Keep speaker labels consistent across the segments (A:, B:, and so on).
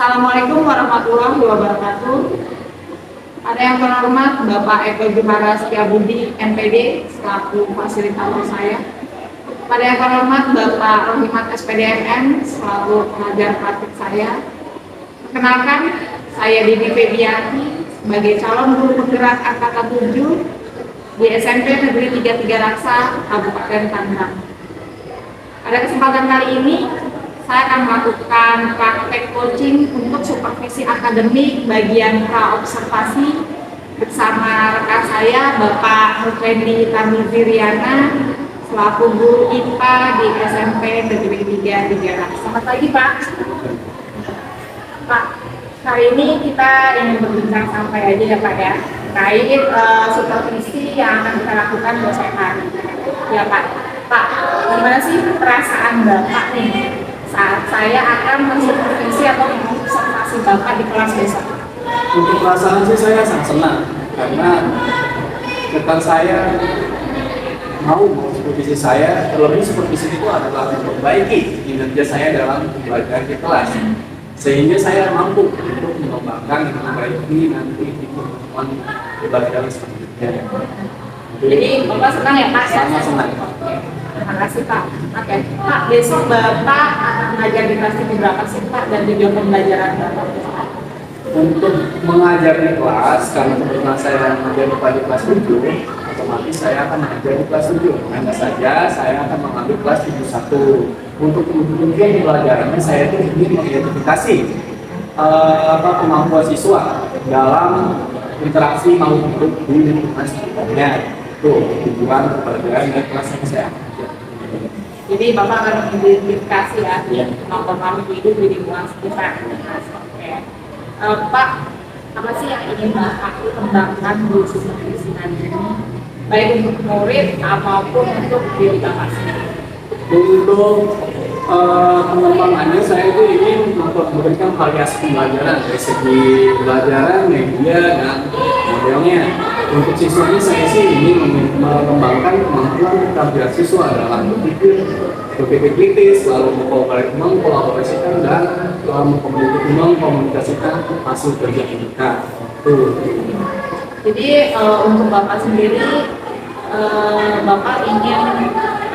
A: Assalamualaikum warahmatullahi wabarakatuh. Ada yang terhormat Bapak Eko Jumara Setiabudi, MPD, selaku fasilitator saya. Pada yang terhormat Bapak Rohimat SPDMN, selaku pengajar praktik saya. Perkenalkan, saya Dini Febiani sebagai calon guru penggerak angkatan 7 di SMP Negeri 33 Raksa, Kabupaten Tangerang. Pada kesempatan kali ini, saya akan melakukan praktek coaching untuk supervisi akademik bagian praobservasi bersama rekan saya Bapak Nurfendi Tamiziriana selaku guru IPA di SMP Negeri 33 Raksa. Selamat pagi Pak. Pak, hari ini kita ingin berbincang santai aja ya Pak ya, terkait supervisi yang akan kita lakukan besok hari. Ya Pak, gimana sih perasaan Bapak nih saat saya akan mensupervisi atau mengobservasi Bapak di kelas besok?
B: Untuk perasaan sih saya sangat senang karena rekan saya mau supervisi saya, terlebih supervisi itu adalah memperbaiki kinerja saya dalam belajar di kelas, sehingga saya mampu untuk mengembangkan dan memperbaiki nanti di pertemuan belajar selanjutnya.
A: Jadi Bapak senang ya Pak?
B: Sangat senang.
A: Terima kasih Pak. Oke, Pak, besok Bapak akan mengajar di kelas berapa sih Pak dan tujuan pembelajaran Bapak?
B: Untuk mengajar di kelas, karena kebetulan saya mengajar di kelas 7, otomatis saya akan mengajar di kelas 7. Hanya saja saya akan mengambil kelas 71. Untuk tujuan pembelajarannya saya itu ingin mengidentifikasi kemampuan siswa dalam interaksi makhluk hidup di lingkungan sekitarnya. Itu tujuan pembelajaran dari kelas yang saya ajar.
A: Jadi Bapak akan mengidentifikasi ya kemampuan makhluk hidup di lingkungan sekitar. Oke. Pak, apa sih yang ingin Bapak kembangkan di supervisi nanti, baik untuk murid maupun untuk diri Bapak sendiri?
B: Untuk pengembangannya saya itu ingin memberikan variasi pembelajaran dari segi pembelajaran, media, dan modelnya. Untuk siswanya saya sih ingin mengembangkan kemampuan keterampilan siswa dalam berpikir kritis, lalu mengkolaborasikan dan mengkomunikasikan hasil kerja mereka.
A: Jadi untuk Bapak sendiri, Bapak ingin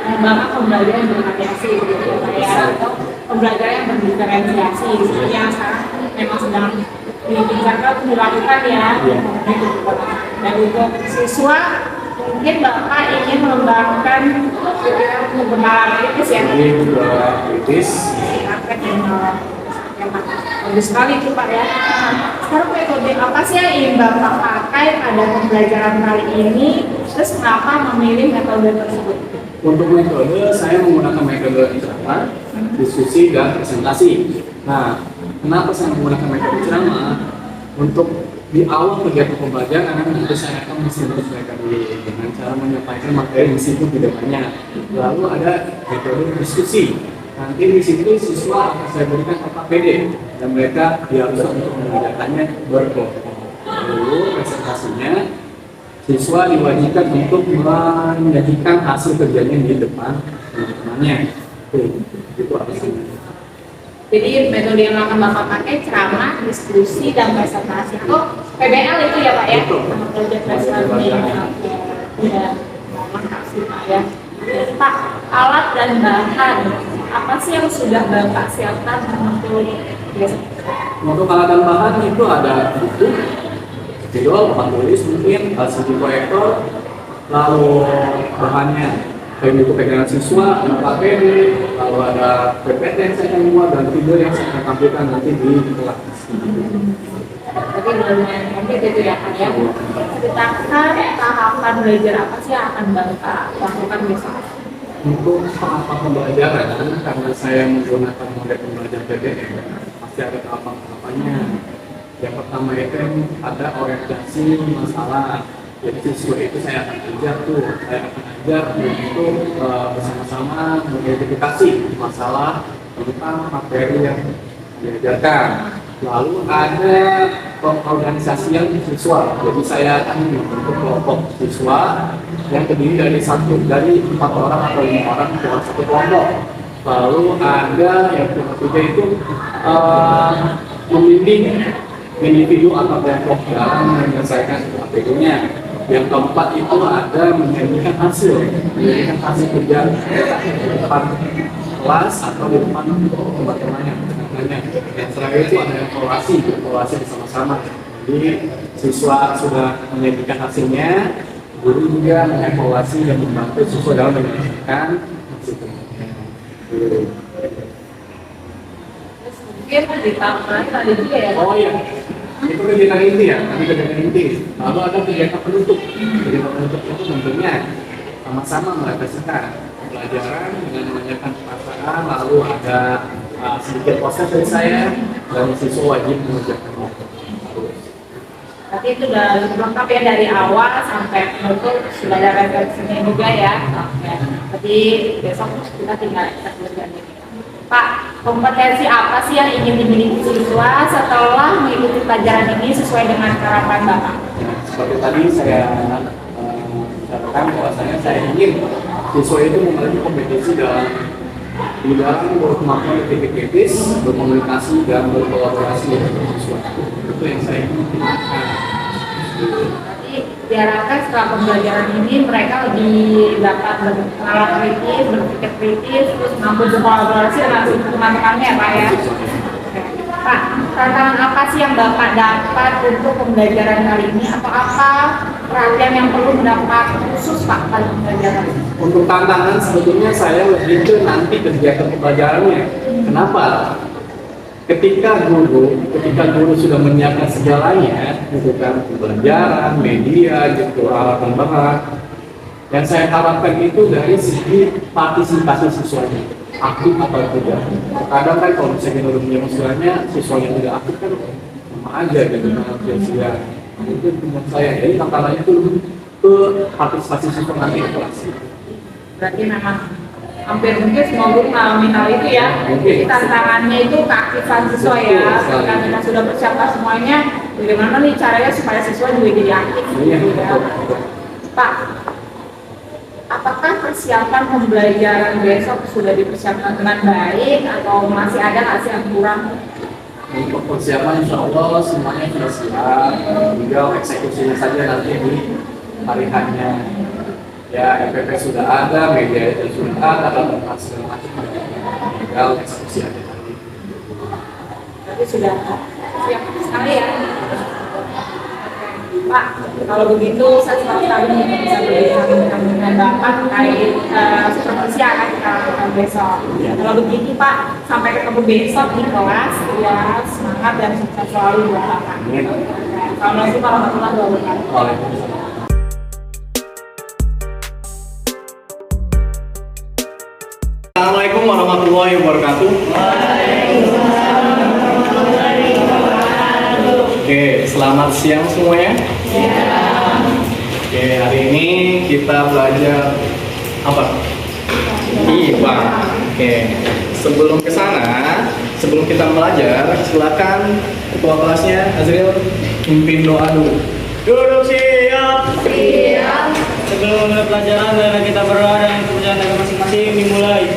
A: mengembangkan pembelajaran yang bervariasi gitu ya, atau pembelajaran yang berdiferensiasi, yang sekarang memang sedang dibicarakan untuk dilakukan ya. Dan untuk siswa mungkin Bapak ingin mengembangkan pikiran bernalar kritis ya.
B: Ini juga kritis.
A: Yang bagus sekali itu Pak ya. Sekarang metode apa sih yang ingin Bapak pakai pada pembelajaran kali ini? Terus kenapa memilih metode tersebut?
B: Untuk metode, saya menggunakan metode ceramah, diskusi, dan presentasi. Nah, kenapa saya menggunakan metode ceramah? Untuk di awal kegiatan pembelajaran, tentu saya akan mensintesis mereka dulu dengan cara menyampaikan materi meskipun tidak banyak. Lalu ada metode diskusi. Nanti di situ siswa akan saya berikan KPD dan mereka diharuskan untuk mengerjakannya berkelompok. Lalu presentasinya, siswa diwajibkan untuk menyajikan hasil kerjanya di depan teman-temannya. Itu artinya.
A: Jadi metode yang akan Bapak pakai ceramah, diskusi, dan presentasi. Atau PBL itu ya Pak ya? Project presentasi. Ya, makasih Pak ya. Pak, alat dan bahan apa sih yang sudah Bapak siapkan
B: untuk alat dan bahan itu ada buku, judul, papan tulis, mungkin LCD proyektor, lalu bahannya kayak buku pegangan siswa, KPD, lalu ada PPT yang saya akan buat dan video yang saya akan tampilkan nanti di kelas.
A: Tapi lumayan komplit itu ya Pak ya. Ceritakan tahapan belajar apa sih yang akan Bapak lakukan besok?
B: Untuk tahapan pembelajaran, karena saya menggunakan model pembelajaran PDM, pasti ada tahapan-tahapannya. Yang pertama itu ada orientasi masalah. Jadi siswa itu saya akan ajar untuk bersama-sama mengidentifikasi masalah tentang materi yang diajarkan. Lalu ada pengorganisasian siswa. Jadi saya akan membentuk kelompok siswa yang terdiri dari 4 orang atau 5 orang dalam satu kelompok. Lalu ada yang ketiga itu membimbing individu atau kelompok dalam menyelesaikan APU-nya. Yang keempat itu ada menjanjikan hasil kerja di depan kelas atau di depan teman-temannya. Yang terakhir itu ada evaluasi bersama-sama. Jadi siswa sudah menyajikan hasilnya, guru juga mengevaluasi dan membantu siswa dalam menyelesaikan hasil kerjanya.
A: Mungkin ditambah tadi juga ya.
B: Oh iya, itu kegiatan inti ya, kami kegiatan inti. Lalu ada kegiatan penutup. Kegiatan penutup itu tentunya sama-sama merefleksikan pelajaran dengan menanyakan perasaan, lalu ada sedikit proses dari saya dan siswa wajib mengerjakannya.
A: Berarti itu udah lengkap ya dari awal sampai penutup, sudah ada refleksinya juga ya. Oke. Jadi besok kita tinggal kerjakan ini. Pak, kompetensi apa sih yang ingin dimiliki siswa setelah mengikuti pelajaran ini sesuai dengan harapan Bapak?
B: Seperti tadi saya katakan bahwasanya saya ingin siswa itu memiliki kompetensi di dalam berkemampuan berpikir kritis, berkomunikasi dan berkolaborasi dengan siswa. Itu yang saya ingin.
A: Jadi diharapkan setelah pembelajaran ini mereka lebih dapat berpengalaman kritis, berpikir kritis, terus mampu berkolaborasi dengan teman-temannya ya Pak ya. Oke. Pak, tantangan apa sih yang Bapak dapat untuk pembelajaran kali ini atau apa perhatian yang perlu mendapat khusus Pak kali pembelajaran?
B: Untuk tantangan sebetulnya saya lebih ke nanti kegiatan pembelajarannya. Kenapa? Ketika guru sudah menyiapkan segalanya, gitu kan, pembelajaran, media, gitu, alat bahan, yang saya harapkan itu dari segi partisipasi siswanya, aktif atau tidak. Kadang kan kalau misalnya udah punya siswanya tidak aktif kan sama aja gitu kan, sia-sia. Itu menurut saya, jadi tantangannya itu lebih ke partisipasi siswa nanti di kelas.
A: Berarti memang hampir mungkin semua guru mengalami hal itu ya. Jadi tantangannya itu keaktifan siswa ya. Ketika kita sudah persiapkan semuanya, bagaimana nih caranya supaya siswa juga jadi aktif gitu ya. Pak, apakah persiapan pembelajaran besok sudah dipersiapkan dengan baik atau masih ada hasil yang kurang?
B: Untuk persiapan insya Allah semuanya sudah siap, tinggal eksekusinya saja nanti di hari hanya. Ya, FPP sudah ada, media itu sudah ada, dan segala macam. Tinggal eksekusi aja nanti.
A: Berarti sudah siap sekali ya. Pak, kalau begitu saya senang sekali bisa berbincang dengan Bapak terkait supervisi yang akan kita lakukan besok. Kalau begitu Pak, sampai ketemu besok di kelas. Ya, semangat dan sukses selalu buat Bapak. Assalamualaikum warahmatullahi wabarakatuh.
B: Waalaikumsalam. Assalamualaikum warahmatullahi wabarakatuh. Oke, selamat siang semuanya. Oke, hari ini kita belajar apa? IPA. Oke, sebelum ke sana, sebelum kita belajar, silakan ketua kelasnya Azril pimpin doa dulu. Duduk siap.
C: Siap. Sebelum mulai pelajaran, mari kita berdoa dan kepercayaan agama masing-masing dimulai.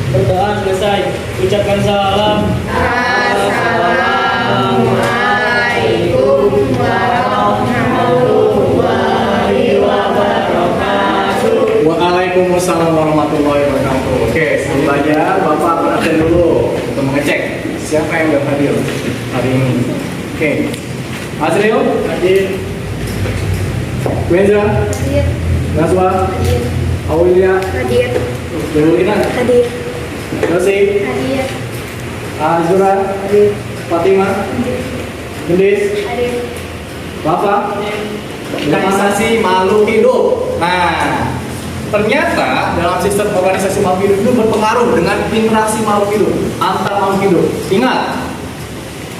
C: Berdoa selesai. Ucapkan salam.
A: Assalamualaikum warahmatullahi wabarakatuh.
B: Waalaikumsalam warahmatullahi wabarakatuh. Oke, sebelum belajar, Bapak perhatian dulu untuk mengecek siapa yang sudah hadir hari ini. Oke, Azril hadir, Wendra
D: Hadir.
B: Naswa
D: Hadir.
B: Aulia
D: Hadir.
B: Delina
D: Hadir.
B: Rosi
D: Hadir.
B: Azura
D: Hadir.
B: Fatima Gendis
D: Hadir.
B: Bapak organisasi makhluk hidup. Nah, ternyata dalam sistem organisasi makhluk hidup itu berpengaruh dengan interaksi makhluk hidup antar makhluk hidup. Ingat,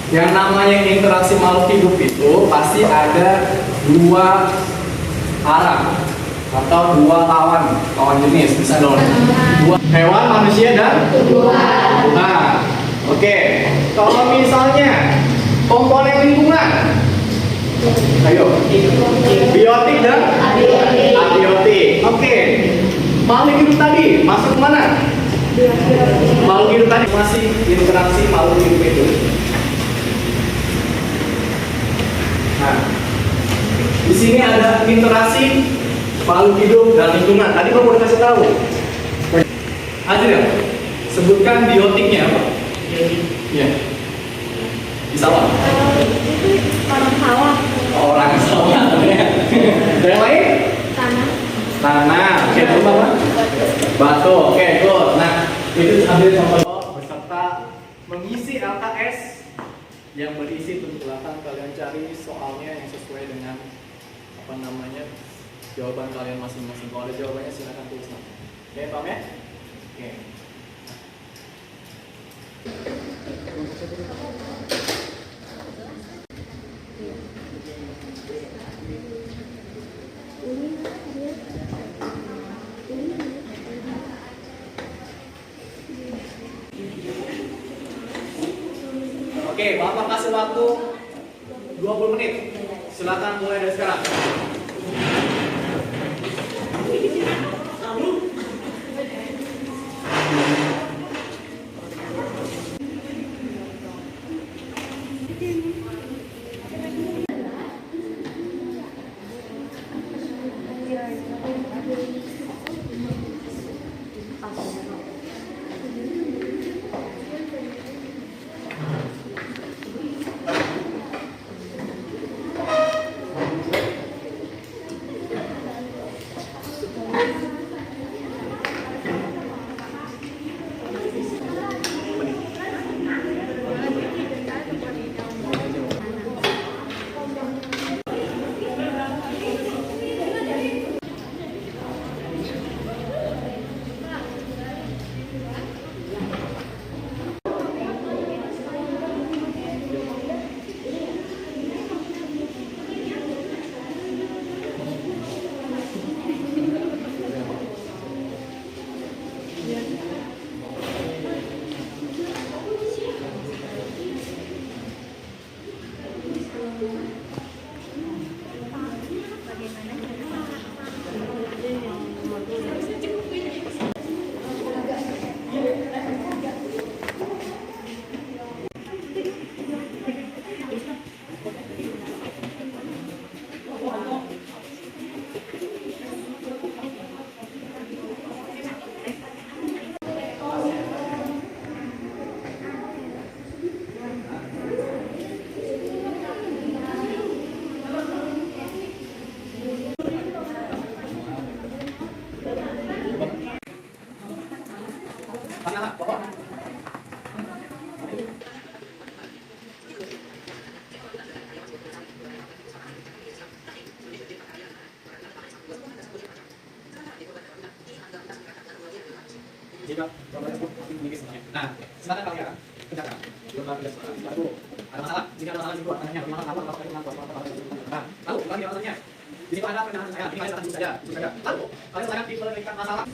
B: yang namanya interaksi makhluk hidup itu pasti ada dua arah atau dua kawan jenis, bisa dong dua hewan, manusia dan tumbuhan. Nah, oke, kalau misalnya komponen lingkungan, ayo, biotik dan abiotik. Oke, makhluk hidup tadi masuk kemana? Makhluk hidup tadi masih interaksi makhluk hidup itu. Nah, di sini ada interaksi makhluk hidup dan lingkungan. Tadi kamu udah kasih tahu. Aja ya, sebutkan biotiknya apa? Iya. Di sawah.
D: Itu orang sawah.
B: Orang sawah. Dan yang lain?
D: Tanah.
B: Tanah. Oke, itu apa? Batu. Oke, good. Nah, itu ambil contoh beserta mengisi LKS yang berisi di belakang. Kalian cari soalnya yang sesuai dengan apa namanya jawaban kalian masing-masing. Kalau ada jawabannya silakan tulis. Oke, paham ya? Oke. Oke, Bapak kasih waktu 20 menit. Silakan mulai dari sekarang. Nah, silakan kalian kerjakan. Lalu, ada masalah? Jika ada masalah di situ, tanya masalah apa? Nah, lalu bagi alasannya. Di situ ada penjelasan saya. Ini kalian silakan saja. Lalu, kalian silakan diberikan masalah.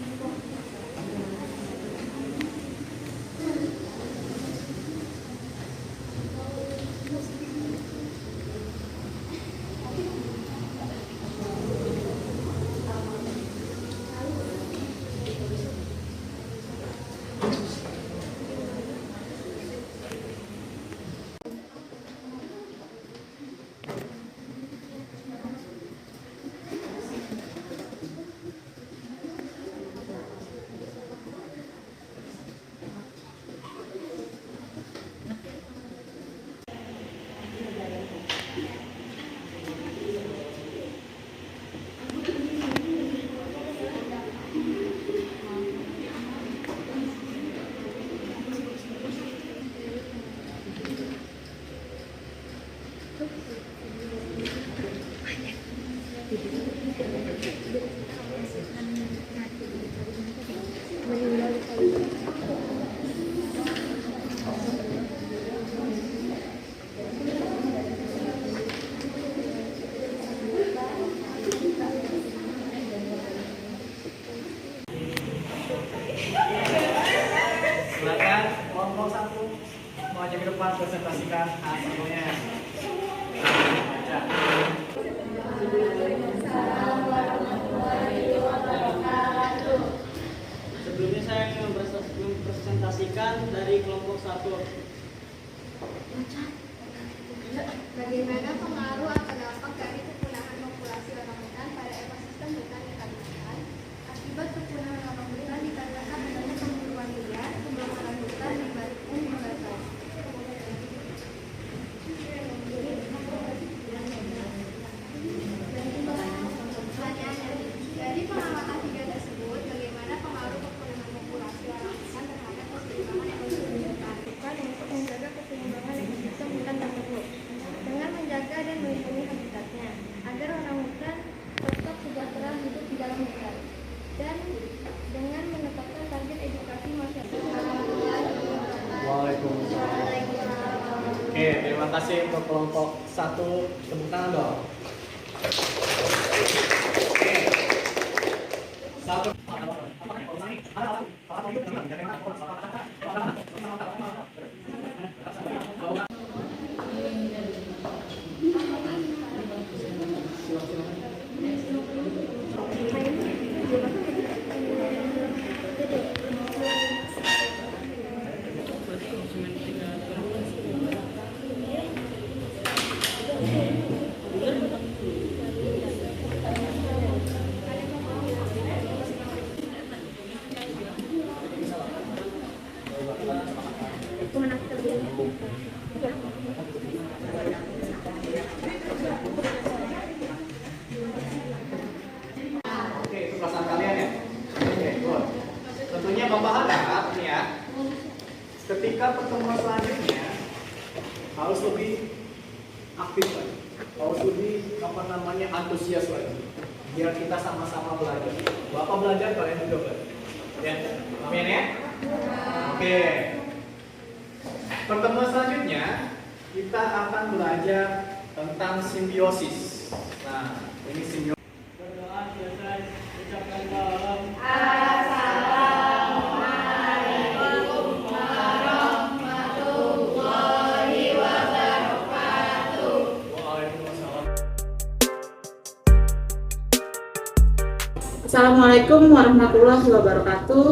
B: Silakan kelompok satu maju ke depan presentasikan hasilnya. Baca.
C: Sebelumnya saya ingin
B: kasih untuk kelompok 1, tepuk tangan dong. Oke. Satu. Oke, itu perasaan kalian ya. Oke, good. Tentunya Bapak harap nih ya, ketika pertemuan selanjutnya harus lebih aktif lagi, harus lebih antusias lagi, biar kita sama-sama belajar. Bapak belajar, kalian juga belajar. Ya, amin ya. Oke. Pertemuan selanjutnya kita akan belajar tentang simbiosis. Nah, ini simbiosis.
C: Berdoa selesai, ucapkan salam.
A: Assalamualaikum warahmatullahi wabarakatuh.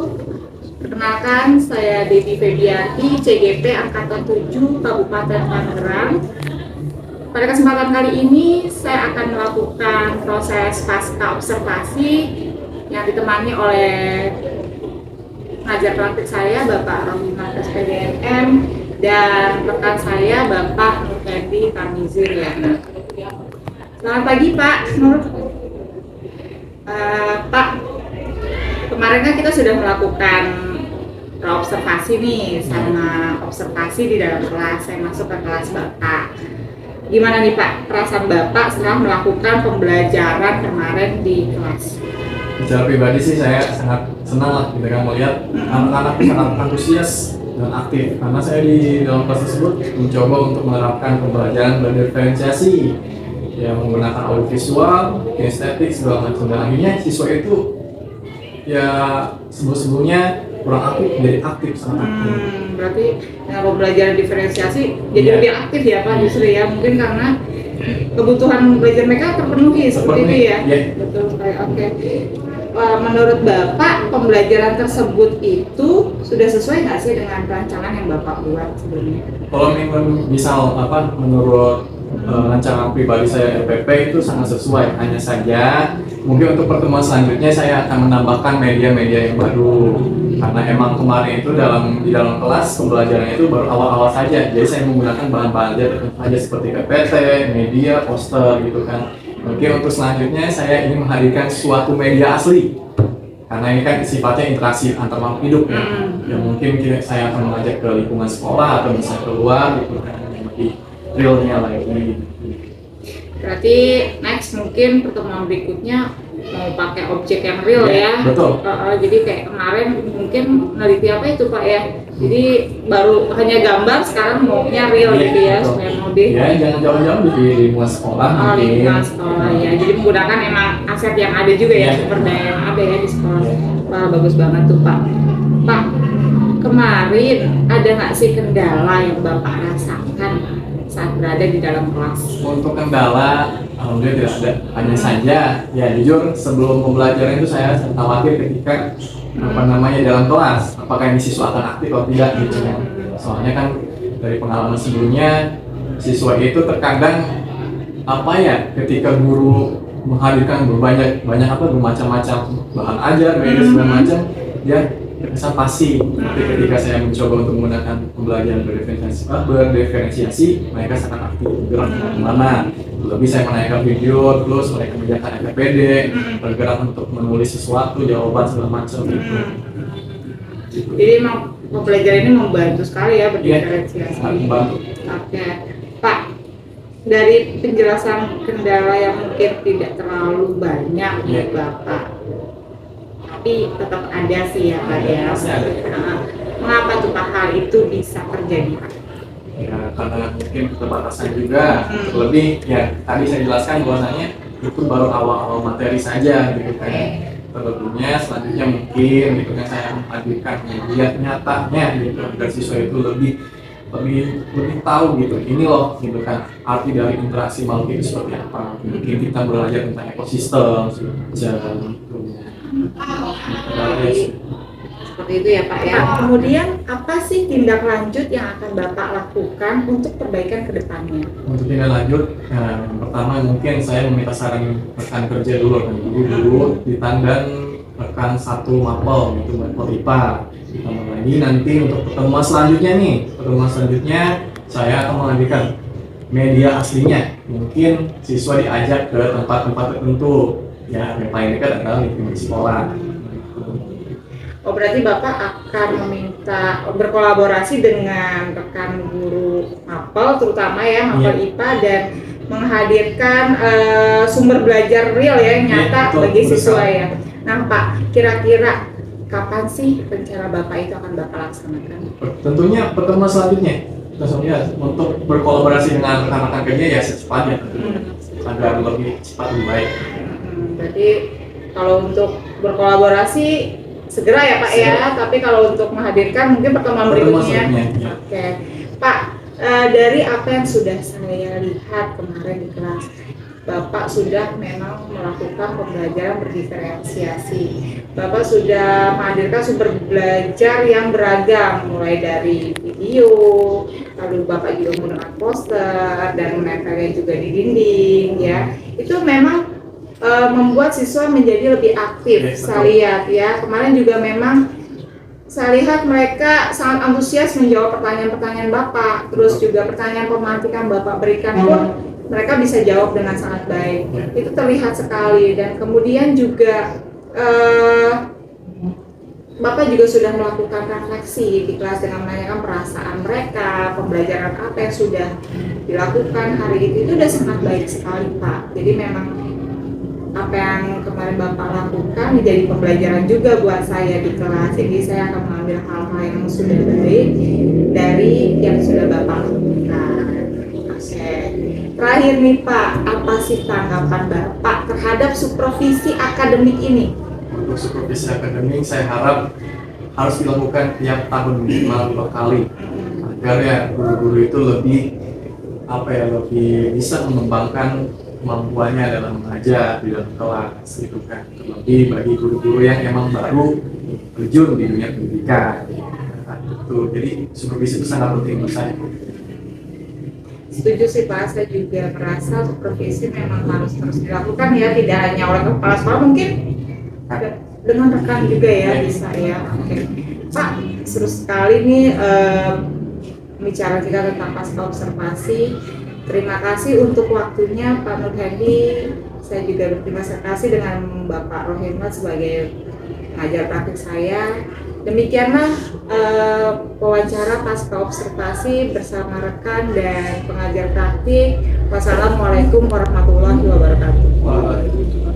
A: Perkenalkan, saya Devi Febianti, CGP Angkatan 7 Kabupaten Tangerang. Pada kesempatan kali ini, saya akan melakukan proses pasca observasi yang ditemani oleh pengajar praktik saya, Bapak Rohimat SPDMM, dan rekan saya, Bapak Nurhendi Tamizir Yana. Selamat pagi, Pak Nur. Pak, kemarin kan kita sudah melakukan observasi nih, sama observasi di dalam kelas. Saya masuk ke kelas Bapak. Gimana nih Pak, perasaan Bapak setelah melakukan pembelajaran kemarin di kelas?
B: Secara pribadi sih saya sangat senang lah ketika melihat anak-anak sangat antusias dan aktif, karena saya di dalam kelas tersebut mencoba untuk menerapkan pembelajaran berdiferensiasi yang menggunakan audiovisual, kinestetik, segala macam. Dan akhirnya siswa itu ya sebelumnya kurang aktif menjadi aktif, sangat aktif.
A: Berarti dengan pembelajaran diferensiasi jadi lebih aktif ya Pak, justru ya, mungkin karena kebutuhan belajar mereka terpenuhi seperti itu ya. Betul sekali. Oke. Menurut Bapak, pembelajaran tersebut itu sudah sesuai nggak sih dengan rancangan yang Bapak buat sebelumnya?
B: Kalau misal menurut rancangan pribadi saya LPP itu sangat sesuai, hanya saja mungkin untuk pertemuan selanjutnya saya akan menambahkan media-media yang baru, karena emang kemarin itu di dalam kelas pembelajaran itu baru awal-awal saja, jadi saya menggunakan bahan-bahan aja seperti PPT, media, poster gitu kan. Mungkin untuk selanjutnya saya ingin menghadirkan suatu media asli, karena ini kan sifatnya interaksi antar makhluk hidup ya. Yang mungkin saya akan mengajak ke lingkungan sekolah atau bisa keluar gitu kan, yang lebih realnya lagi.
A: Berarti next mungkin pertemuan berikutnya mau pakai objek yang real ya.
B: Betul.
A: Jadi kayak kemarin mungkin meneliti apa itu Pak ya. Jadi baru hanya gambar, sekarang maunya real gitu ya, supaya mau deh.
B: Ya, jangan jauh-jauh di lingkungan sekolah.
A: Lingkungan sekolah ya. Jadi menggunakan emang aset yang ada juga ya, sumber daya yang ada ya di sekolah. Wah, bagus banget tuh Pak. Pak, kemarin ada nggak sih kendala yang Bapak rasakan saat berada di dalam kelas?
B: Untuk kendala, alhamdulillah tidak ada. Hanya saja, ya jujur sebelum pembelajaran itu saya khawatir ketika dalam kelas, apakah ini siswa akan aktif atau tidak gitu kan. Soalnya kan dari pengalaman sebelumnya, siswa itu terkadang ketika guru menghadirkan bermacam-macam bahan ajar, media segala macam, dia terkesan pasif. Tapi ketika saya mencoba untuk menggunakan pembelajaran berdiferensiasi, mereka sangat aktif bergerak kemana-mana. Lebih saya menanyakan video, terus mereka mengerjakan FPD, bergerak untuk menulis sesuatu, jawaban segala macam gitu.
A: Jadi emang pembelajaran ini membantu sekali ya berdiferensiasi.
B: Sangat membantu.
A: Oke, Pak. Dari penjelasan kendala yang mungkin tidak terlalu banyak untuk Bapak, tapi tetap ada sih ya Pak ya. Mengapa tuh Pak hal itu bisa terjadi Pak?
B: Ya karena mungkin keterbatasan juga, terlebih ya tadi saya jelaskan bahwasanya itu baru awal-awal materi saja gitu kan. Terlebihnya selanjutnya mungkin gitu kan saya menghadirkan media nyatanya gitu agar siswa itu lebih tahu gitu, ini loh gitu kan arti dari interaksi makhluk itu seperti apa. Mungkin kita belajar tentang ekosistem jalan gitu.
A: Seperti itu ya Pak ya.
D: Pak, kemudian apa sih tindak lanjut yang akan Bapak lakukan untuk perbaikan ke depannya?
B: Untuk tindak lanjut, nah, yang pertama mungkin saya meminta saran rekan kerja dulu kan, dulu ditandang rekan satu mapel gitu, mapel IPA. Ditambah lagi nanti untuk pertemuan selanjutnya saya akan menghadirkan media aslinya. Mungkin siswa diajak ke tempat-tempat tertentu, ya yang paling dekat adalah lingkungan sekolah.
A: Oh berarti Bapak akan meminta berkolaborasi dengan rekan guru mapel, terutama ya mapel IPA, dan menghadirkan sumber belajar real ya, nyata
B: betul,
A: bagi siswa
B: betul.
A: ya. Nah Pak, kira-kira kapan sih rencana Bapak itu akan Bapak laksanakan?
B: Tentunya pertemuan selanjutnya untuk berkolaborasi dengan rekan-rekan kerja ya secepatnya agar lebih cepat lebih baik.
A: Berarti kalau untuk berkolaborasi segera ya Pak ya, tapi kalau untuk menghadirkan mungkin pertemuan berikutnya.
B: Ya.
A: Oke, Pak, dari apa yang sudah saya lihat kemarin di kelas, Bapak sudah memang melakukan pembelajaran berdiferensiasi. Bapak sudah menghadirkan sumber belajar yang beragam, mulai dari video, lalu Bapak juga menggunakan poster dan menempelnya juga di dinding ya. Itu memang membuat siswa menjadi lebih aktif. Saya lihat ya, kemarin juga memang saya lihat mereka sangat antusias menjawab pertanyaan-pertanyaan Bapak, terus juga pertanyaan pemantikan Bapak berikan pun mereka bisa jawab dengan sangat baik. Itu terlihat sekali. Dan kemudian juga Bapak juga sudah melakukan refleksi di kelas dengan menanyakan perasaan mereka, pembelajaran apa yang sudah dilakukan hari itu sudah sangat baik sekali Pak. Jadi memang apa yang kemarin Bapak lakukan menjadi pembelajaran juga buat saya di kelas. Jadi saya akan mengambil hal-hal yang sudah baik dari yang sudah Bapak lakukan. Oke. Terakhir nih Pak, apa sih tanggapan Bapak terhadap supervisi akademik ini?
B: Untuk supervisi akademik saya harap harus dilakukan tiap tahun minimal 2 kali agar ya guru-guru itu lebih lebih bisa mengembangkan kemampuannya dalam mengajar di dalam kelas gitu kan, terlebih bagi guru-guru yang emang baru terjun di dunia pendidikan gitu. Jadi supervisi itu sangat penting menurut saya.
A: Setuju sih Pak, saya juga merasa supervisi memang harus terus dilakukan ya, tidak hanya oleh kepala sekolah, mungkin dengan rekan juga ya bisa ya. Oke. Pak, seru sekali nih bicara kita tentang pasca observasi. Terima kasih untuk waktunya Pak Nur Hadi. Saya juga berterima kasih dengan Bapak Rohimah sebagai pengajar praktik saya. Demikianlah wawancara pasca observasi bersama rekan dan pengajar praktik. Wassalamualaikum warahmatullahi wabarakatuh.
B: Waalaikumsalam.